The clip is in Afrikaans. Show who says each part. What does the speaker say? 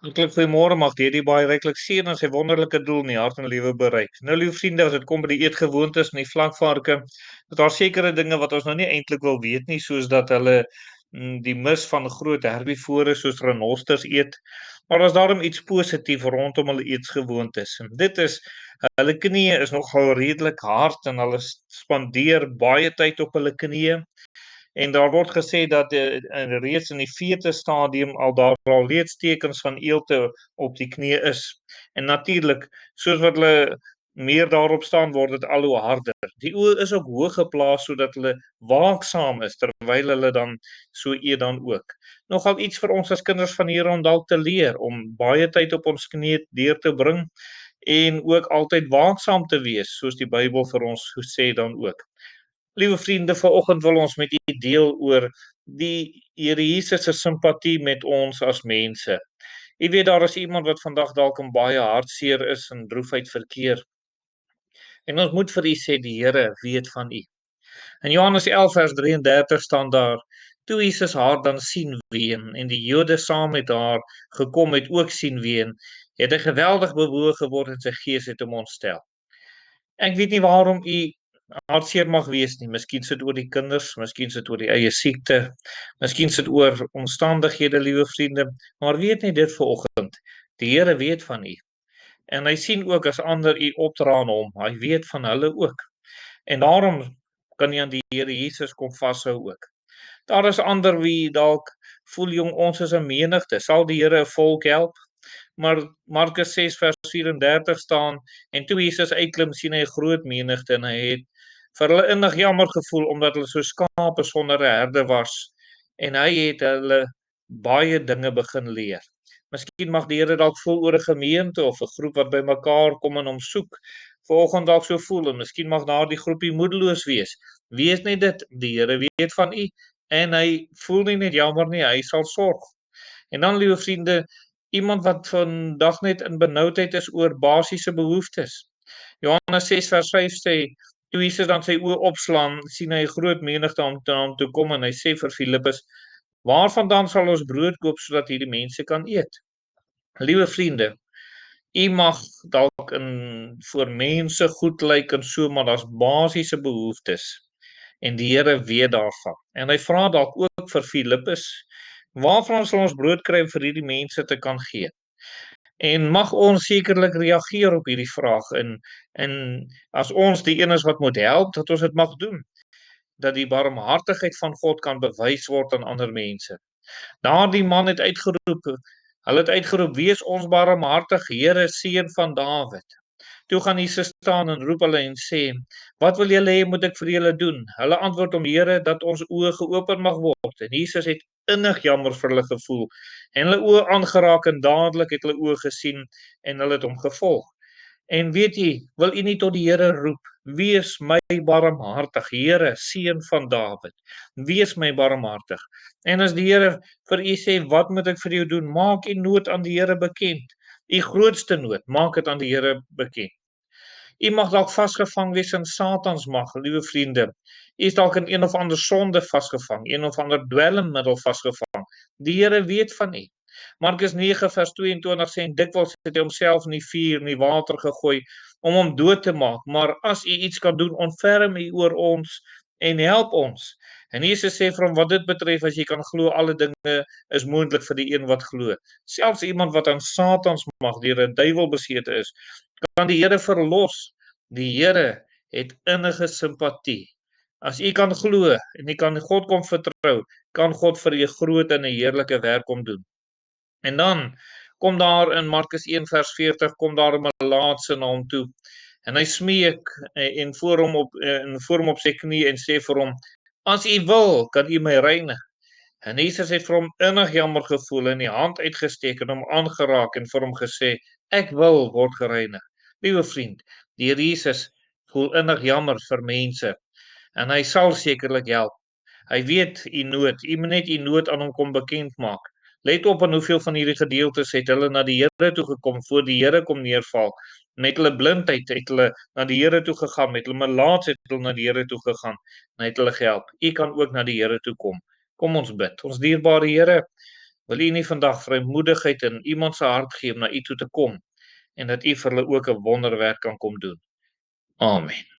Speaker 1: Hartlik goeiemôre, mag die baie ryklik seën en sy wonderlike doel in die hart en lewe bereik. Nou liewe vriende, as dit kom by die eetgewoontes en die vlakvarke, is daar sekere dinge wat ons nou nie eintlik wil weet nie, soos dat hulle die mis van groot herbivore soos renosters eet, maar daar's daarom iets positief rondom hulle eetgewoontes. En dit is hulle knieë is nogal redelik hard en hulle spandeer baie tyd op hulle knieë. En daar word gesê dat reeds in die fetusstadium daar al reeds tekens van eelte op die knie is. En natuurlik, soos wat hulle meer daarop staan, word dit al hoe harder. Die oë is ook hoog geplaas sodat hulle waaksaam is terwyl hulle dan so eet dan ook. Nogal iets vir ons as kinders van hier om dalk te leer om baie tyd op ons knie deur te bring en ook altyd waaksaam te wees, soos die Bybel vir ons sê dan ook. Liewe vriende, vanoggend wil ons met u deel oor die Here Jesus se simpatie met ons as mense. Jy weet daar is iemand wat vandag dalk in baie hartseer is en droefheid verkeer. En ons moet vir u sê die Here weet van u. In Johannes 11 vers 33 staan daar: Toe Jesus haar dan sien ween en die Jode saam met haar gekom het ook sien ween, het hy geweldig bewoog geword en sy gees het hom ontstel. Ek weet nie waarom u hartseer mag wees nie. Miskien sit oor die kinders, miskien sit oor die eie siekte, miskien sit oor omstandighede, liewe vriende, maar weet net dit vanoggend. Die Here weet van u. En hy sien ook as ander u opdra aan hom. Hy weet van hulle ook. En daarom kan jy aan die Here Jesus kom vashou ook. Daar is ander wie dalk voel jong ons is 'n menigte. Sal die Here 'n volk help? Maar Markus 6 vers 34 staan: En toe Jesus uitklim, sien hy 'n groot menigte en hy het vir hulle innig jammer gevoel omdat hulle so skape sonder 'n herder was en hy het hulle baie dinge begin leer. Miskien mag die Here dalk voel oor 'n gemeente of 'n groep wat bymekaar kom en hom soek. Vanoggend dalk so voel en miskien mag daardie groepie moedeloos wees. Weet net dit, die Here weet van u en hy voel nie net jammer nie, hy sal sorg. En dan liewe vriende, iemand wat vandag net in benoudheid is oor basiese behoeftes. Johannes 6 vers 5 sê: Toe Jesus dan sy oë opslaan, sien hy 'n groot menigte om te hom toe kom en hy sê vir Filippus: Waarvandaan sal ons brood koop sodat hierdie mense kan eet? Liewe vriende, u mag dalk voor mense goed lyk en so, maar daar's basiese behoeftes. En die Here weet daarvan. En hy vra dalk ook vir Filippus: Waarvan sal ons brood kry vir hierdie mense te kan gee? En mag ons sekerlik reageer op hierdie vraag en as ons die een is wat moet help, dat ons dit mag doen. Dat die barmhartigheid van God kan bewys word aan ander mense. Daardie man het uitgeroep, wees ons barmhartig, Here, seun van Dawid. Toe gaan Jesus staan en roep hulle en sê: Wat wil julle hê moet ek vir julle doen? Hulle antwoord hom: Here, dat ons oë geopen mag word. En Jesus het innig jammer vir hulle gevoel en hulle oë aangeraak en dadelik het hulle oë gesien en hulle het hom gevolg. En weet jy, wil u nie tot die Here roep: Wees my barmhartig, Here, seun van Dawid. Wees my barmhartig. En as die Here vir u sê: Wat moet ek vir jou doen? Maak u nood aan die Here bekend. U grootste nood, maak dit aan die Here bekend. U mag dalk vasgevang wees in Satans mag, liewe vriende. U is dalk in een of ander sonde vasgevang, een of ander dwelmmiddel vasgevang. Die Here weet van u. Markus 9 vers 22 sê: Dikwels het hy homself in die vuur en die water gegooi om hom dood te maak, maar as u iets kan doen, ontferm u oor ons en help ons. En Jesus sê vir hom: Wat dit betref, as jy kan glo, alle dinge is moontlik vir die een wat glo. Selfs iemand wat aan Satans mag deur 'n duiwel besete is, kan die Here verlos. Die Here het innige simpatie. As u kan glo en u kan God kom vertrou, kan God vir u groot en 'n heerlike werk kom doen. En dan kom daar in Markus 1 vers 40 kom daar 'n melaatse na hom toe en hy smeek en voor hom op sy knie en sê vir hom: As u wil, kan u my reinig. En Jesus het vir hom innig jammer gevoel en die hand uitgesteek en hom aangeraak en vir hom gesê: Ek wil word gereinig. Liewe vriend, die Here Jesus voel innig jammer vir mense en hy sal sekerlik help. Hy weet u nood, u moet net u nood aan hom kom bekend maak. Let op aan hoeveel van hierdie gedeeltes het hulle na die Here toe gekom voor die Here kom neerval. Met hulle blindheid het hulle na die Here toe gegaan, met hulle melaatsheid het hulle na die Here toe gegaan en hy het hulle gehelp. U kan ook na die Here toe kom. Kom ons bid. Ons dierbare Here, Wil U nie vandag vrymoedigheid in iemand se hart gee om na U toe te kom en dat U vir hulle ook 'n wonderwerk kan kom doen. Amen.